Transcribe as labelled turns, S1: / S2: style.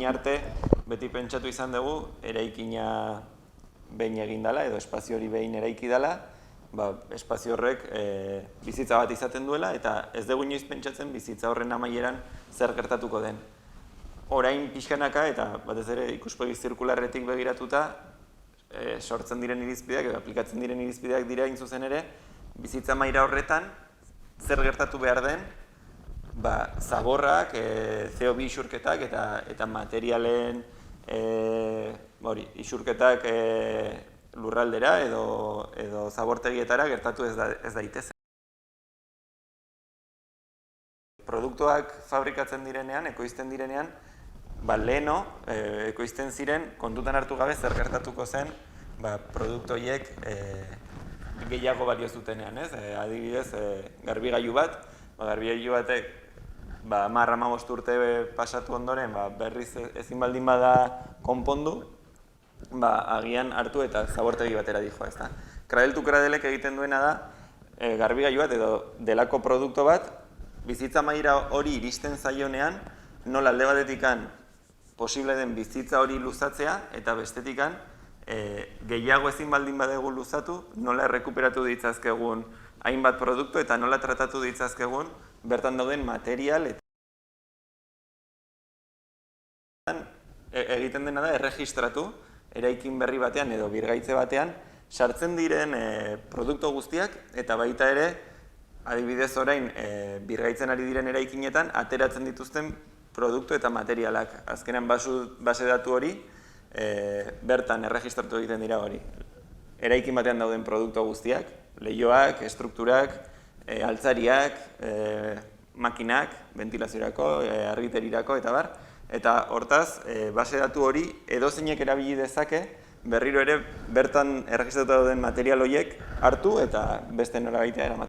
S1: arte beti pentsatu izan dugu eraikina behin egin dela edo espazio hori behin eraiki dela, espazio horrek bizitza bat izaten duela eta ez dugu inoiz pentsatzen bizitza horren amaieran zer gertatuko den. Orain pixkanaka eta batez ere ikuspegi zirkularretik begiratuta sortzen diren irizpideak edo aplikatzen diren irizpideak dira hain zuzen ere bizitza maila horretan zer gertatu behar den zaborrak, CO2 isurketak eta materialen isurketak lurraldera edo zabortegietara gertatu ez daitezen. Produktuak fabrikatzen direnean, ekoizten direnean, leheno ekoizten ziren kontutan hartu gabe zer gertatuko zen produktu horiek gehiago balio zutenean, ez? Adibidez, garbigailu bat, garbigailu batek 10-15 urte pasatu ondoren berriz ezin baldin bada konpondu, agian hartu eta zabortegi batera dijoa, ez da. Cradle to Cradlek egiten duena da, garbigailu bat edo delako produktu bat, bizitza maila hori iristen zaionean, nola alde batetikan posible den bizitza hori luzatzea eta bestetikan gehiago ezin baldin badegu luzatu, nola errekuperatu ditzazkegun hainbat produktu eta nola tratatu ditzazkegun bertan dauden material eta egiten dena da erregistratu eraikin berri batean edo birgaitze batean sartzen diren produktu guztiak eta baita ere adibidez orain birgaitzen ari diren eraikinetan ateratzen dituzten produktu eta materialak. Azkenean base datu hori bertan erregistratu egiten dira hori. Eraikin batean dauden produktu guztiak, leihoak, estrukturak, altzariak, makinak, ventilaziorako, argiterirako eta bar. Eta hortaz, base datu hori edozeinek erabili dezake berriro ere bertan erregistratu dauden material horiek hartu eta beste norabaitea eramateko.